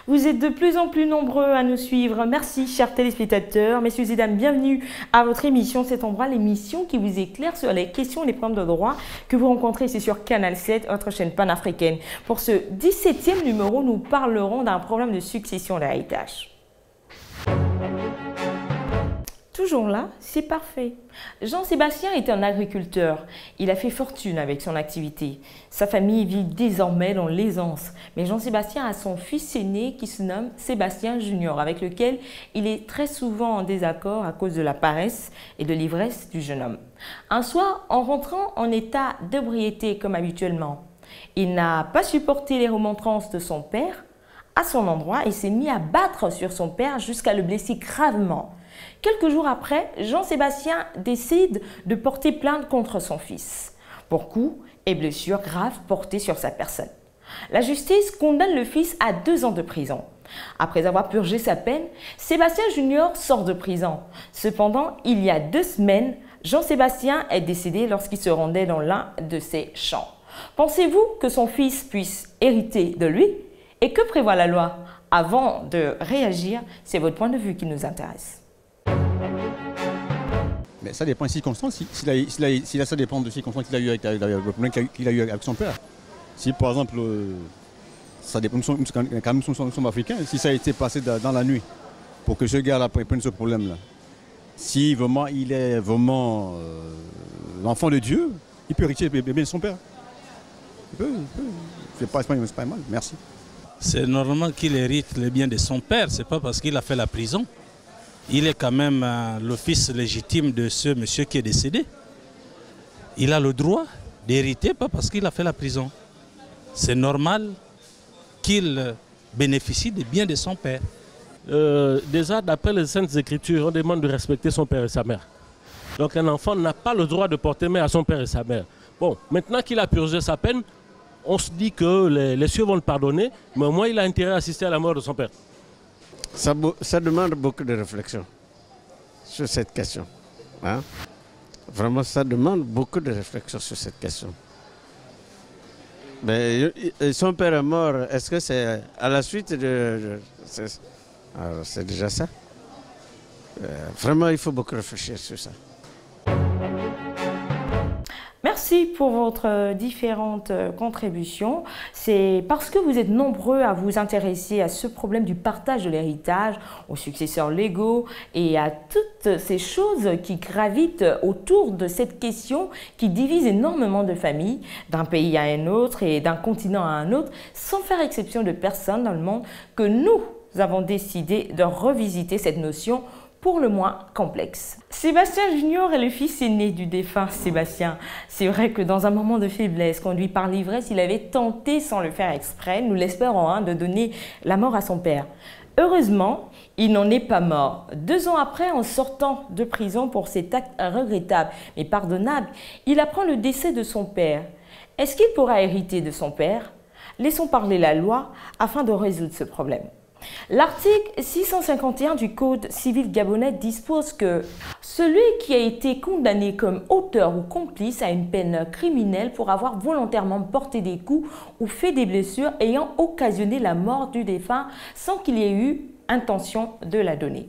Vous êtes de plus en plus nombreux à nous suivre. Merci, chers téléspectateurs. Messieurs et dames, bienvenue à votre émission C'est en droit, l'émission qui vous éclaire sur les questions et les problèmes de droit que vous rencontrez ici sur Canal 7, votre chaîne panafricaine. Pour ce 17e numéro, nous parlerons d'un problème de succession d'héritage. Toujours là, c'est parfait. Jean-Sébastien est un agriculteur. Il a fait fortune avec son activité. Sa famille vit désormais dans l'aisance. Mais Jean-Sébastien a son fils aîné qui se nomme Sébastien Junior, avec lequel il est très souvent en désaccord à cause de la paresse et de l'ivresse du jeune homme. Un soir, en rentrant en état d'ébriété comme habituellement, il n'a pas supporté les remontrances de son père à son endroit et s'est mis à battre sur son père jusqu'à le blesser gravement. Quelques jours après, Jean-Sébastien décide de porter plainte contre son fils pour coups et blessures graves portés sur sa personne. La justice condamne le fils à 2 ans de prison. Après avoir purgé sa peine, Sébastien Junior sort de prison. Cependant, il y a 2 semaines, Jean-Sébastien est décédé lorsqu'il se rendait dans l'un de ses champs. Pensez-vous que son fils puisse hériter de lui? Et que prévoit la loi? Avant de réagir, c'est votre point de vue qui nous intéresse. Mais ça dépend des circonstances. Ça dépend des circonstances qu'il a eu avec le problème qu'il a eu avec son père. Si par exemple, ça dépend, nous sommes africains, si ça a été passé dans la nuit pour que ce gars-là prenne ce problème-là, si vraiment il est vraiment l'enfant de Dieu, il peut hériter bien de son père. Il peut. C'est pas mal. Merci. C'est normal qu'il hérite les biens de son père, c'est pas parce qu'il a fait la prison. Il est quand même le fils légitime de ce monsieur qui est décédé. Il a le droit d'hériter, pas parce qu'il a fait la prison. C'est normal qu'il bénéficie des biens de son père. Déjà, d'après les Saintes Écritures, on demande de respecter son père et sa mère. Donc un enfant n'a pas le droit de porter main à son père et sa mère. Bon, maintenant qu'il a purgé sa peine, on se dit que les cieux vont le pardonner, mais au moins il a intérêt à assister à la mort de son père. Ça demande beaucoup de réflexion sur cette question. Hein? Vraiment, ça demande beaucoup de réflexion sur cette question. Mais son père est mort, est-ce que c'est à la suite de... c'est déjà ça. Vraiment, il faut beaucoup réfléchir sur ça. Merci pour votre différentes contributions. C'est parce que vous êtes nombreux à vous intéresser à ce problème du partage de l'héritage, aux successeurs légaux et à toutes ces choses qui gravitent autour de cette question qui divise énormément de familles d'un pays à un autre et d'un continent à un autre, sans faire exception de personne dans le monde, que nous avons décidé de revisiter cette notion pour le moins complexe. Sébastien Junior est le fils aîné du défunt Sébastien. C'est vrai que dans un moment de faiblesse, conduit par l'ivresse, il avait tenté, sans le faire exprès, nous l'espérons, de donner la mort à son père. Heureusement, il n'en est pas mort. 2 ans après, en sortant de prison pour cet acte regrettable mais pardonnable, il apprend le décès de son père. Est-ce qu'il pourra hériter de son père? Laissons parler la loi afin de résoudre ce problème. L'article 651 du Code civil gabonais dispose que celui qui a été condamné comme auteur ou complice à une peine criminelle pour avoir volontairement porté des coups ou fait des blessures ayant occasionné la mort du défunt sans qu'il y ait eu intention de la donner.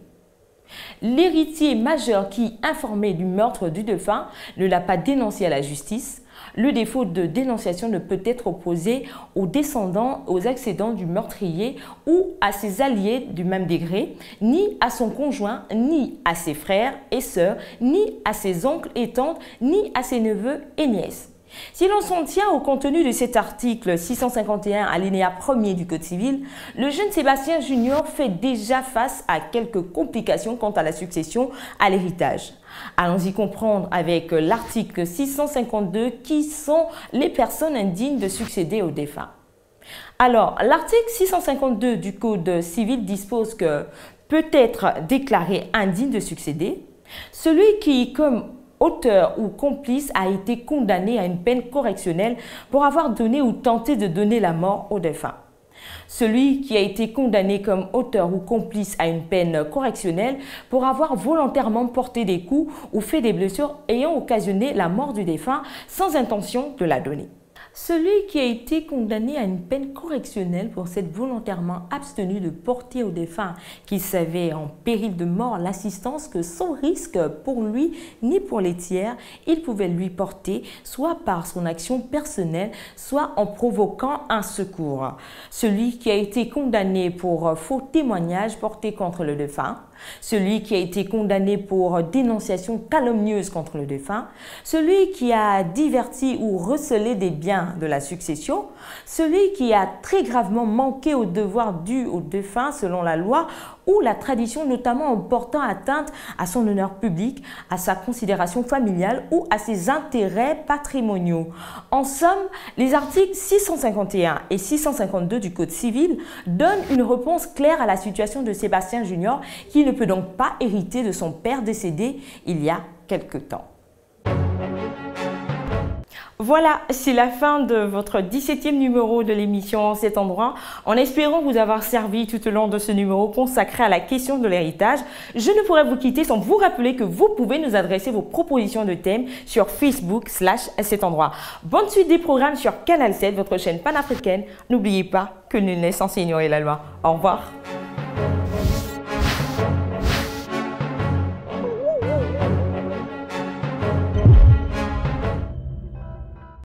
L'héritier majeur qui, informé du meurtre du défunt, ne l'a pas dénoncé à la justice. Le défaut de dénonciation ne peut être opposé aux descendants, aux accédants du meurtrier ou à ses alliés du même degré, ni à son conjoint, ni à ses frères et sœurs, ni à ses oncles et tantes, ni à ses neveux et nièces. Si l'on s'en tient au contenu de cet article 651 alinéa 1er du Code civil, le jeune Sébastien Junior fait déjà face à quelques complications quant à la succession à l'héritage. Allons-y comprendre avec l'article 652 qui sont les personnes indignes de succéder au défunt. Alors, l'article 652 du Code civil dispose que peut être déclaré indigne de succéder celui qui, comme auteur ou complice, a été condamné à une peine correctionnelle pour avoir donné ou tenté de donner la mort au défunt. Celui qui a été condamné comme auteur ou complice à une peine correctionnelle pour avoir volontairement porté des coups ou fait des blessures ayant occasionné la mort du défunt sans intention de la donner. Celui qui a été condamné à une peine correctionnelle pour s'être volontairement abstenu de porter au défunt qui savait en péril de mort l'assistance que sans risque pour lui ni pour les tiers, il pouvait lui porter soit par son action personnelle, soit en provoquant un secours. Celui qui a été condamné pour faux témoignage porté contre le défunt. Celui qui a été condamné pour dénonciation calomnieuse contre le défunt, celui qui a diverti ou recelé des biens de la succession, celui qui a très gravement manqué aux devoirs dus au défunt selon la loi ou la tradition, notamment en portant atteinte à son honneur public, à sa considération familiale ou à ses intérêts patrimoniaux. En somme, les articles 651 et 652 du Code civil donnent une réponse claire à la situation de Sébastien Junior qui ne peut donc pas hériter de son père décédé il y a quelque temps. Voilà, c'est la fin de votre 17e numéro de l'émission Cet endroit. En espérant vous avoir servi tout au long de ce numéro consacré à la question de l'héritage, je ne pourrais vous quitter sans vous rappeler que vous pouvez nous adresser vos propositions de thèmes sur Facebook/Cet endroit. Bonne suite des programmes sur Canal 7, votre chaîne panafricaine. N'oubliez pas que nul n'est censé ignorer la loi. Au revoir.